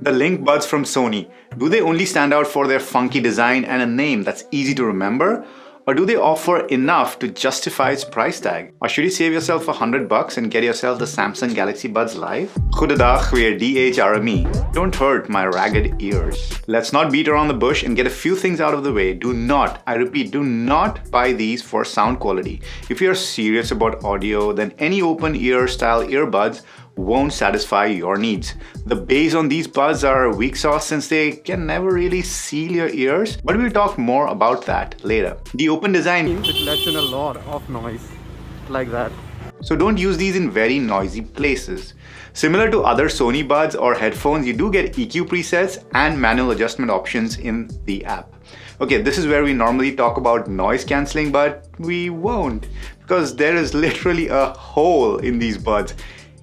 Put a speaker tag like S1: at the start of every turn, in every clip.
S1: The LinkBuds from Sony, do they only stand out for their funky design and a name that's easy to remember? Or do they offer enough to justify its price tag? Or should you save yourself $100 and get yourself the Samsung Galaxy Buds Live? Goedendag, weer DHRME. Don't hurt my ragged ears. Let's not beat around the bush and get a few things out of the way. Do not, I repeat, do not buy these for sound quality. If you're serious about audio, then any open ear style earbuds won't satisfy your needs. The bass on these buds are weak sauce since they can never really seal your ears, but we'll talk more about that later. The open design,
S2: it lets in a lot of noise like that.
S1: So don't use these in very noisy places. Similar to other Sony buds or headphones, you do get EQ presets and manual adjustment options in the app. Okay, this is where we normally talk about noise cancelling, but we won't because there is literally a hole in these buds.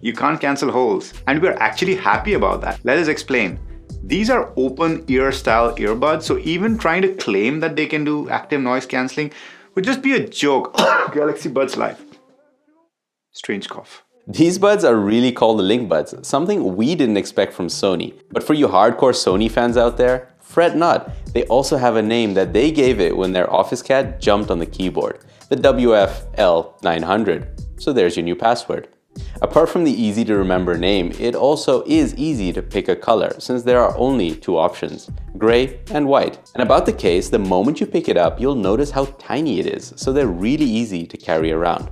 S1: You can't cancel holes, and we're actually happy about that. Let us explain. These are open ear style earbuds, so even trying to claim that they can do active noise cancelling would just be a joke. Galaxy Buds Live. Strange cough.
S3: These buds are really called the LinkBuds, something we didn't expect from Sony. But for you hardcore Sony fans out there, fret not. They also have a name that they gave it when their office cat jumped on the keyboard, the WF-L900. So there's your new password. Apart from the easy to remember name, it also is easy to pick a color since there are only two options, gray and white. And about the case, the moment you pick it up, you'll notice how tiny it is, so they're really easy to carry around.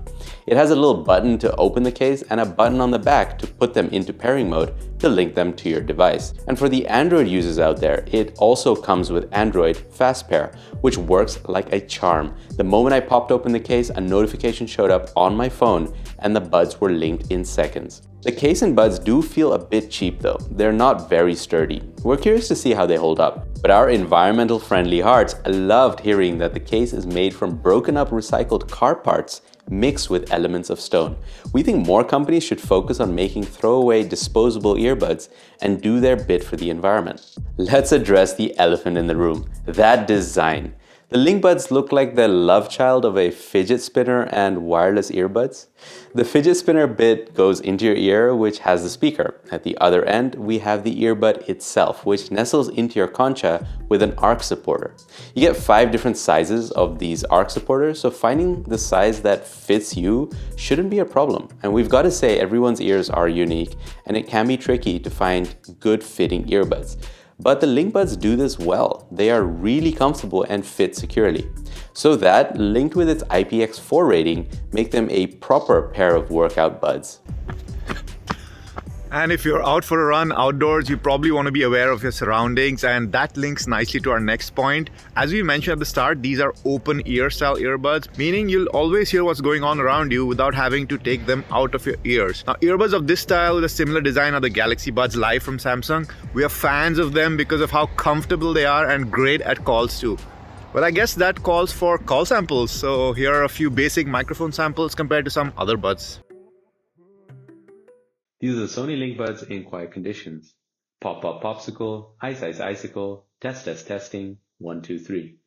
S3: It has a little button to open the case and a button on the back to put them into pairing mode to link them to your device. And for the Android users out there, it also comes with Android Fast Pair, which works like a charm. The moment I popped open the case, a notification showed up on my phone and the buds were linked in seconds. The case and buds do feel a bit cheap though. They're not very sturdy. We're curious to see how they hold up. But our environmental friendly hearts loved hearing that the case is made from broken up recycled car parts mixed with elements of stone. We think more companies should focus on making throwaway disposable earbuds and do their bit for the environment. Let's address the elephant in the room, that design. The LinkBuds look like the love child of a fidget spinner and wireless earbuds. The fidget spinner bit goes into your ear, which has the speaker. At the other end, we have the earbud itself, which nestles into your concha with an arc supporter. You get 5 different sizes of these arc supporters, so finding the size that fits you shouldn't be a problem. And we've got to say everyone's ears are unique, and it can be tricky to find good fitting earbuds. But the LinkBuds do this well. They are really comfortable and fit securely. So that, linked with its IPX4 rating, make them a proper pair of workout buds.
S1: And if you're out for a run outdoors, you probably want to be aware of your surroundings, and that links nicely to our next point. As we mentioned at the start, these are open ear style earbuds, meaning you'll always hear what's going on around you without having to take them out of your ears. Now, earbuds of this style with a similar design are the Galaxy Buds Live from Samsung. We are fans of them because of how comfortable they are and great at calls too. Well, I guess that calls for call samples. So here are a few basic microphone samples compared to some other buds.
S3: These are the Sony LinkBuds in quiet conditions. Pop pop popsicle, ice ice icicle, test test testing, 1 2 3.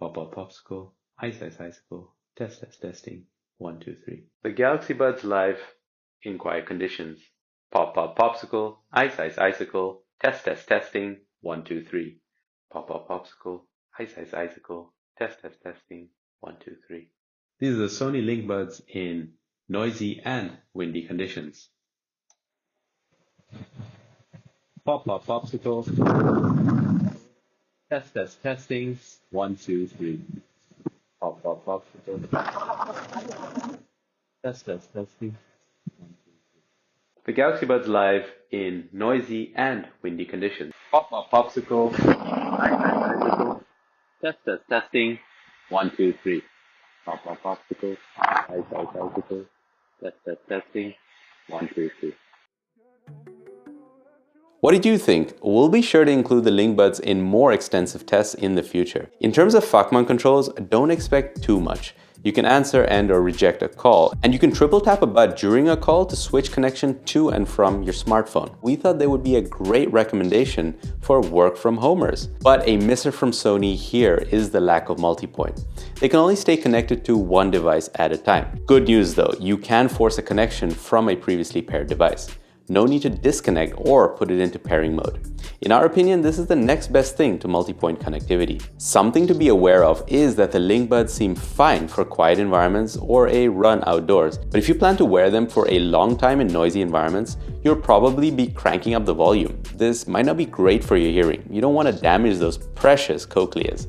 S3: Pop pop popsicle, ice ice icicle, test test testing, 1 2 3. The Galaxy Buds Live in quiet conditions. Pop pop popsicle, ice ice icicle, test test testing, 1 2 3. Pop pop popsicle, ice ice icicle, test test testing, 1 2 3. These are the Sony LinkBuds in noisy and windy conditions. Pop pop popsicle. Test test testing. 1 2 3. Pop pop popsicle. Test test testing. 1 2 3. The Galaxy Buds Live in noisy and windy conditions. Pop pop popsicle. Test test testing. 1 2 3. Pop pop popsicle. Ice ice icicle. Test test testing. 1 2 3. What did you think? We'll be sure to include the LinkBuds in more extensive tests in the future. In terms of Fachmann controls, don't expect too much. You can answer and or reject a call, and you can triple tap a bud during a call to switch connection to and from your smartphone. We thought they would be a great recommendation for work from homers. But a misser from Sony here is the lack of multipoint. They can only stay connected to one device at a time. Good news though, you can force a connection from a previously paired device. No need to disconnect or put it into pairing mode. In our opinion, this is the next best thing to multi-point connectivity. Something to be aware of is that the LinkBuds seem fine for quiet environments or a run outdoors, but if you plan to wear them for a long time in noisy environments, you'll probably be cranking up the volume. This might not be great for your hearing. You don't want to damage those precious cochleas.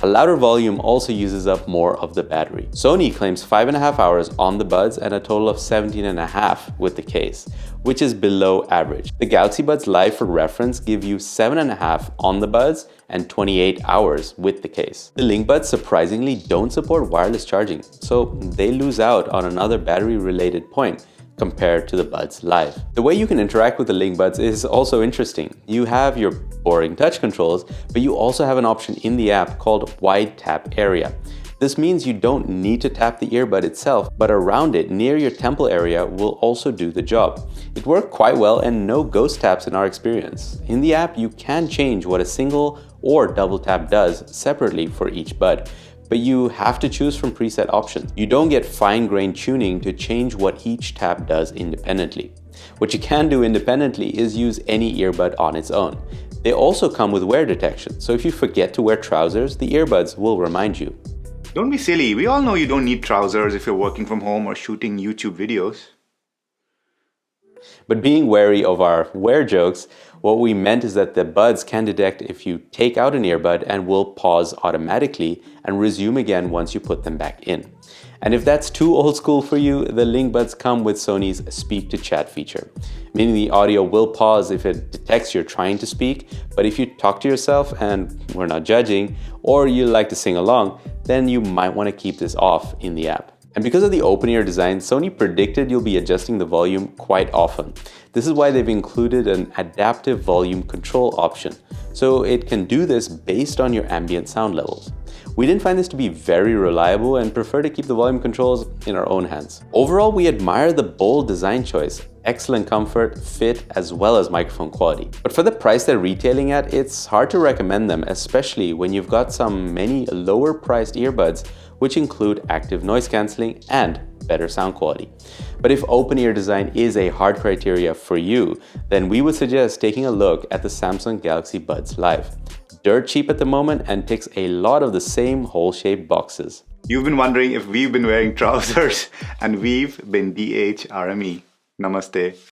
S3: A louder volume also uses up more of the battery. Sony claims 5.5 hours on the buds and a total of 17.5 with the case, which is below average. The Galaxy Buds Live, for reference, give you 7.5 on the buds and 28 hours with the case. The LinkBuds surprisingly don't support wireless charging, so they lose out on another battery-related point compared to the Buds Live. The way you can interact with the LinkBuds is also interesting. You have your boring touch controls, but you also have an option in the app called Wide Tap Area. This means you don't need to tap the earbud itself, but around it near your temple area will also do the job. It worked quite well and no ghost taps in our experience. In the app, you can change what a single or double tap does separately for each bud, but you have to choose from preset options. You don't get fine-grained tuning to change what each tap does independently. What you can do independently is use any earbud on its own. They also come with wear detection, so if you forget to wear trousers, the earbuds will remind you.
S1: Don't be silly. We all know you don't need trousers if you're working from home or shooting YouTube videos.
S3: But being wary of our wear jokes, what we meant is that the buds can detect if you take out an earbud and will pause automatically and resume again once you put them back in. And if that's too old school for you, the LinkBuds come with Sony's speak to chat feature, meaning the audio will pause if it detects you're trying to speak, but if you talk to yourself, and we're not judging, or you like to sing along, then you might want to keep this off in the app. And because of the open ear design, Sony predicted you'll be adjusting the volume quite often. This is why they've included an adaptive volume control option, so it can do this based on your ambient sound levels. We didn't find this to be very reliable and prefer to keep the volume controls in our own hands. Overall, we admire the bold design choice, excellent comfort, fit, as well as microphone quality. But for the price they're retailing at, it's hard to recommend them, especially when you've got many lower priced earbuds which include active noise cancelling and better sound quality. But if open ear design is a hard criteria for you, then we would suggest taking a look at the Samsung Galaxy Buds Live. Dirt cheap at the moment and ticks a lot of the same hole-shaped boxes.
S1: You've been wondering if we've been wearing trousers, and we've been DHRME. Namaste.